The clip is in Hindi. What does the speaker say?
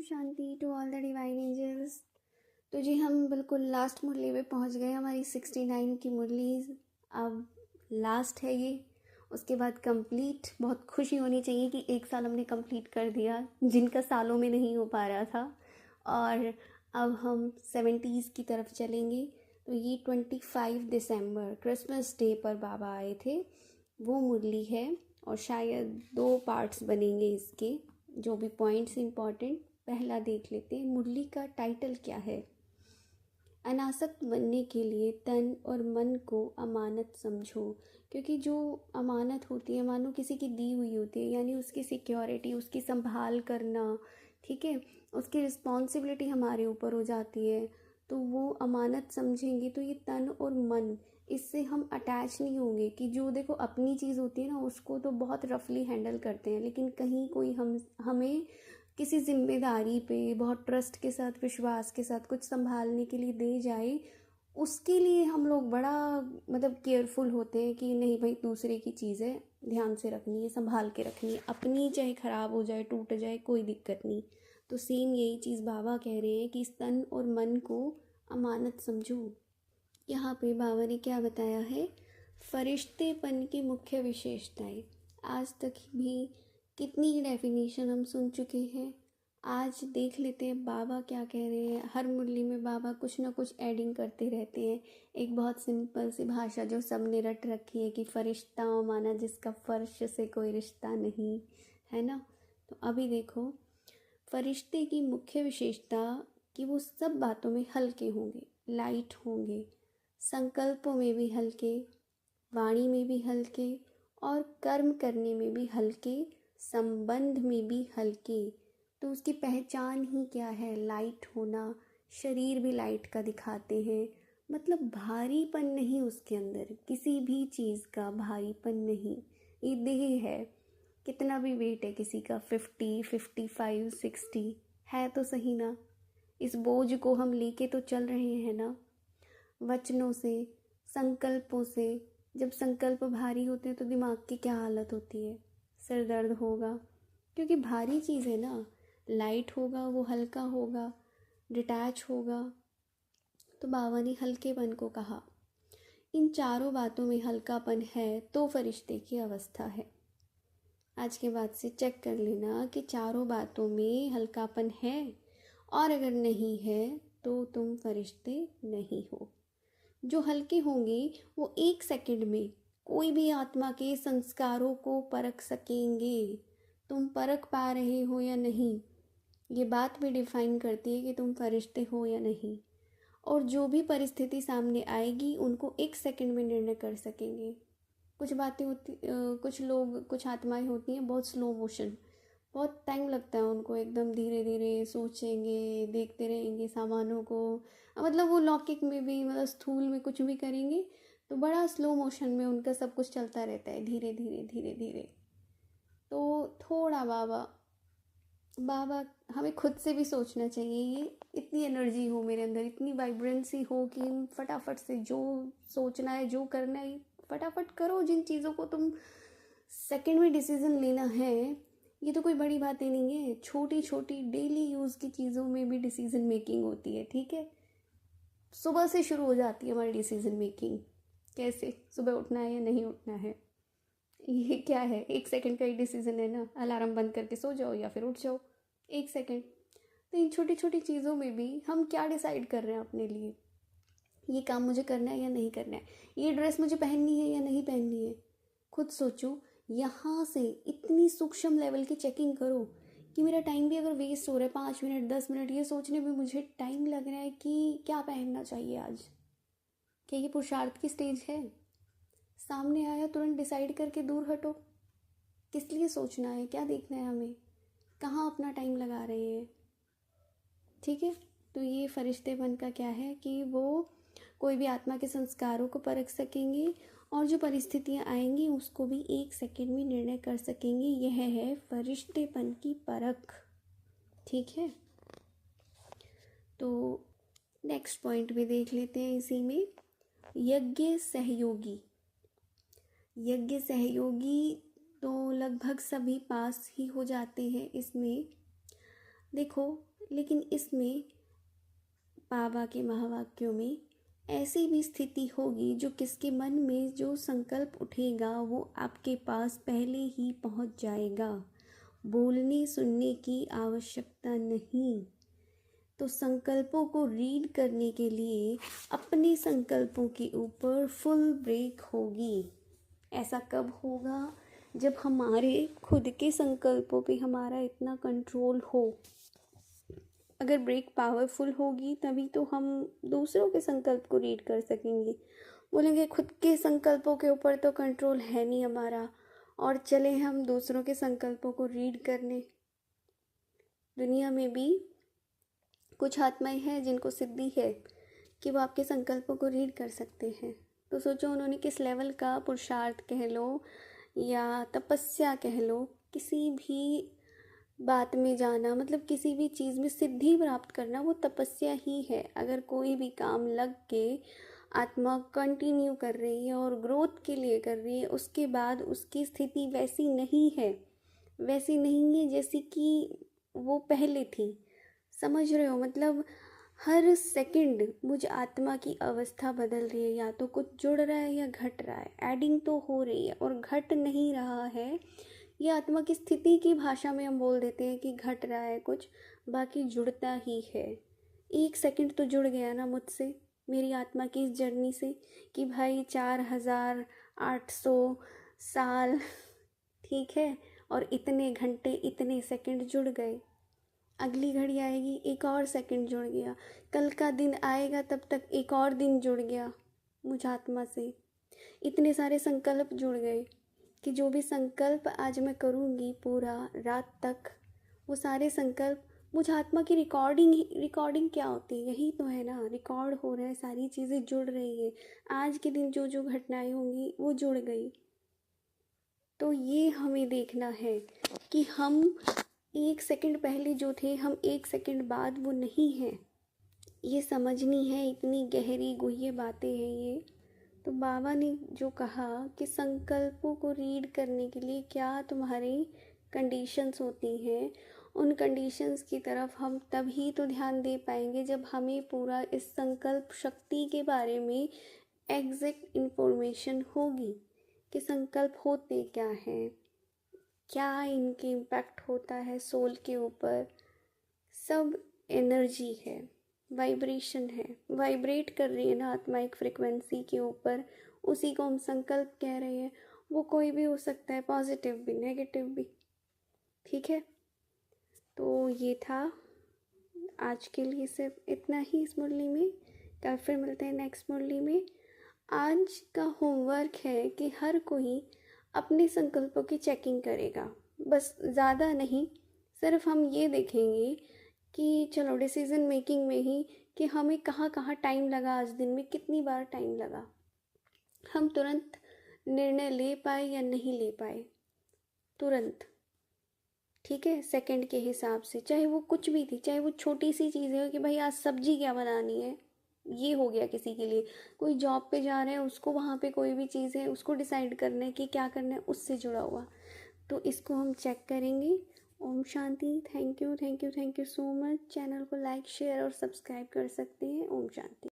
Shanti to all the divine angels. तो जी हम बिल्कुल लास्ट मुरली में पहुंच गए। हमारी 69 की मुरली अब लास्ट है ये। उसके बाद कंप्लीट। बहुत खुशी होनी चाहिए कि एक साल हमने कंप्लीट कर दिया, जिनका सालों में नहीं हो पा रहा था। और अब हम 70s की तरफ चलेंगे। तो ये 25 दिसंबर क्रिसमस डे पर बाबा आए थे, वो मुरली है। और शायद 2 पार्ट्स बनेंगे इसके। जो भी पॉइंट्स इम्पॉर्टेंट पहला देख लेते हैं। मुरली का टाइटल क्या है? अनासक्त बनने के लिए तन और मन को अमानत समझो। क्योंकि जो अमानत होती है मानो किसी की दी हुई होती है, यानी उसकी सिक्योरिटी, उसकी संभाल करना, ठीक है, उसकी रिस्पॉन्सिबिलिटी हमारे ऊपर हो जाती है। तो वो अमानत समझेंगे तो ये तन और मन, इससे हम अटैच नहीं होंगे। कि जो देखो अपनी चीज़ होती है ना, उसको तो बहुत रफली हैंडल करते हैं, लेकिन कहीं कोई हमें किसी जिम्मेदारी पे बहुत ट्रस्ट के साथ, विश्वास के साथ कुछ संभालने के लिए दे जाए, उसके लिए हम लोग बड़ा मतलब केयरफुल होते हैं कि नहीं भाई दूसरे की चीज़ है, ध्यान से रखनी है, संभाल के रखनी है। अपनी चाहे ख़राब हो जाए, टूट जाए, कोई दिक्कत नहीं। तो सेम यही चीज़ बाबा कह रहे हैं कि इस तन और मन को अमानत समझो। यहाँ पे बाबा ने क्या बताया है? फरिश्तेपन की मुख्य विशेषताएं। आज तक भी कितनी ही डेफिनेशन हम सुन चुके हैं। आज देख लेते हैं बाबा क्या कह रहे हैं। हर मुरली में बाबा कुछ ना कुछ एडिंग करते रहते हैं। एक बहुत सिंपल सी भाषा जो सबने रट रखी है कि फरिश्ता माना जिसका फर्श से कोई रिश्ता नहीं, है ना। तो अभी देखो, फरिश्ते की मुख्य विशेषता कि वो सब बातों में हल्के होंगे, लाइट होंगे, संकल्पों में भी हल्के, वाणी में भी हल्के, और कर्म करने में भी हल्के, संबंध में भी हल्के। तो उसकी पहचान ही क्या है? लाइट होना। शरीर भी लाइट का दिखाते हैं, मतलब भारीपन नहीं उसके अंदर, किसी भी चीज़ का भारीपन नहीं। ये देह है, कितना भी वेट है किसी का, 50, 55, 60 है तो सही ना। इस बोझ को हम लेके तो चल रहे हैं ना, वचनों से, संकल्पों से। जब संकल्प भारी होते हैं तो दिमाग की क्या हालत होती है? सिर दर्द होगा, क्योंकि भारी चीज़ है ना। लाइट होगा, वो हल्का होगा, डिटैच होगा। तो बाबा ने हल्केपन को कहा। इन चारों बातों में हल्कापन है तो फरिश्ते की अवस्था है। आज के बाद से चेक कर लेना कि चारों बातों में हल्कापन है, और अगर नहीं है तो तुम फरिश्ते नहीं हो। जो हल्के होंगे वो 1 सेकंड में कोई भी आत्मा के संस्कारों को परख सकेंगे। तुम परख पा रहे हो या नहीं, ये बात भी डिफाइन करती है कि तुम फरिश्ते हो या नहीं। और जो भी परिस्थिति सामने आएगी उनको 1 सेकंड में निर्णय कर सकेंगे। कुछ बातें होती, कुछ लोग, कुछ आत्माएं होती हैं बहुत स्लो मोशन, बहुत टाइम लगता है उनको, एकदम धीरे धीरे सोचेंगे, देखते रहेंगे सामानों को। मतलब वो लौकिक में भी, मतलब स्थूल में कुछ भी करेंगे तो बड़ा स्लो मोशन में उनका सब कुछ चलता रहता है, धीरे धीरे धीरे धीरे। तो थोड़ा बाबा बाबा हमें खुद से भी सोचना चाहिए, ये इतनी एनर्जी हो मेरे अंदर, इतनी वाइब्रेंसी हो कि फटाफट से जो सोचना है, जो करना है, फटाफट करो। जिन चीज़ों को तुम सेकंड में डिसीजन लेना है, ये तो कोई बड़ी बातें नहीं है। छोटी छोटी डेली यूज़ की चीज़ों में भी डिसीजन मेकिंग होती है, ठीक है। सुबह से शुरू हो जाती है हमारी डिसीजन मेकिंग। कैसे? सुबह उठना है या नहीं उठना है, ये क्या है? 1 सेकंड का ही डिसीजन है ना। अलार्म बंद करके सो जाओ या फिर उठ जाओ, 1 सेकंड। तो इन छोटी छोटी चीज़ों में भी हम क्या डिसाइड कर रहे हैं अपने लिए? ये काम मुझे करना है या नहीं करना है, ये ड्रेस मुझे पहननी है या नहीं पहननी है। खुद सोचो। यहाँ से इतनी सूक्ष्म लेवल की चेकिंग करो कि मेरा टाइम भी अगर वेस्ट हो रहा है, 5 मिनट 10 मिनट ये सोचने में मुझे टाइम लग रहा है कि क्या पहनना चाहिए आज, क्या ये पुरुषार्थ की स्टेज है? सामने आया तुरंत डिसाइड करके दूर हटो। किस लिए सोचना है? क्या देखना है हमें? कहाँ अपना टाइम लगा रहे हैं? ठीक है। तो ये फरिश्तेपन का क्या है कि वो कोई भी आत्मा के संस्कारों को परख सकेंगे, और जो परिस्थितियाँ आएंगी उसको भी 1 सेकंड में निर्णय कर सकेंगे। यह है फरिश्तेपन की परख, ठीक है। तो नेक्स्ट पॉइंट भी देख लेते हैं इसी में। यज्ञ सहयोगी। यज्ञ सहयोगी तो लगभग सभी पास ही हो जाते हैं इसमें। देखो, लेकिन इसमें बाबा के महावाक्यों में ऐसी भी स्थिति होगी जो किसके मन में जो संकल्प उठेगा वो आपके पास पहले ही पहुंच जाएगा। बोलने सुनने की आवश्यकता नहीं। तो संकल्पों को रीड करने के लिए अपने संकल्पों के ऊपर फुल ब्रेक होगी। ऐसा कब होगा? जब हमारे खुद के संकल्पों पे हमारा इतना कंट्रोल हो। अगर ब्रेक पावरफुल होगी तभी तो हम दूसरों के संकल्प को रीड कर सकेंगे। बोलेंगे खुद के संकल्पों के ऊपर तो कंट्रोल है नहीं हमारा, और चले हम दूसरों के संकल्पों को रीड करने। दुनिया में भी कुछ आत्माएं हैं जिनको सिद्धि है कि वो आपके संकल्पों को रीड कर सकते हैं। तो सोचो उन्होंने किस लेवल का पुरुषार्थ कह लो या तपस्या कह लो, किसी भी बात में जाना, मतलब किसी भी चीज़ में सिद्धि प्राप्त करना वो तपस्या ही है। अगर कोई भी काम लग के आत्मा कंटिन्यू कर रही है और ग्रोथ के लिए कर रही है, उसके बाद उसकी स्थिति वैसी नहीं है जैसी कि वो पहले थी। समझ रहे हो? मतलब हर सेकंड मुझ आत्मा की अवस्था बदल रही है, या तो कुछ जुड़ रहा है या घट रहा है। एडिंग तो हो रही है और घट नहीं रहा है। ये आत्मा की स्थिति की भाषा में हम बोल देते हैं कि घट रहा है कुछ, बाकी जुड़ता ही है। एक सेकंड तो जुड़ गया ना मुझसे, मेरी आत्मा की इस जर्नी से, कि भाई 4800 साल, ठीक है, और इतने घंटे इतने सेकंड जुड़ गए। अगली घड़ी आएगी, एक और सेकंड जुड़ गया। कल का दिन आएगा, तब तक एक और दिन जुड़ गया मुझ आत्मा से। इतने सारे संकल्प जुड़ गए कि जो भी संकल्प आज मैं करूँगी पूरा रात तक, वो सारे संकल्प मुझ आत्मा की रिकॉर्डिंग क्या होती है? यही तो है ना, रिकॉर्ड हो रहा है, सारी चीज़ें जुड़ रही है। आज के दिन जो जो घटनाएं होंगी वो जुड़ गई। तो ये हमें देखना है कि हम एक सेकंड पहले जो थे, हम एक सेकंड बाद वो नहीं हैं। ये समझनी है, इतनी गहरी गुह्य बातें हैं ये। तो बाबा ने जो कहा कि संकल्पों को रीड करने के लिए क्या तुम्हारी कंडीशंस होती हैं, उन कंडीशंस की तरफ हम तभी तो ध्यान दे पाएंगे जब हमें पूरा इस संकल्प शक्ति के बारे में एग्जैक्ट इन्फॉर्मेशन होगी कि संकल्प होते क्या हैं, क्या इनके इम्पैक्ट होता है सोल के ऊपर। सब एनर्जी है, वाइब्रेशन है, वाइब्रेट कर रही है ना आत्मा एक फ्रिक्वेंसी के ऊपर, उसी को हम संकल्प कह रहे हैं। वो कोई भी हो सकता है, पॉजिटिव भी नेगेटिव भी, ठीक है। तो ये था आज के लिए, सिर्फ इतना ही इस मुरली में। कल फिर मिलते हैं नेक्स्ट मुरली में। आज का होमवर्क है कि हर कोई अपने संकल्पों की चेकिंग करेगा, बस ज़्यादा नहीं। सिर्फ हम ये देखेंगे कि चलो डिसीज़न मेकिंग में ही कि हमें कहाँ कहाँ टाइम लगा, आज दिन में कितनी बार टाइम लगा, हम तुरंत निर्णय ले पाए या नहीं ले पाए, तुरंत, ठीक है, सेकंड के हिसाब से। चाहे वो कुछ भी थी, चाहे वो छोटी सी चीज़ें हो कि भाई आज सब्जी क्या बनानी है, ये हो गया किसी के लिए। कोई जॉब पे जा रहे हैं, उसको वहाँ पे कोई भी चीज़ है, उसको डिसाइड करना है कि क्या करना है, उससे जुड़ा हुआ। तो इसको हम चेक करेंगे। ओम शांति। Thank you so much. Channel को लाइक शेयर और सब्सक्राइब कर सकते हैं। ओम शांति।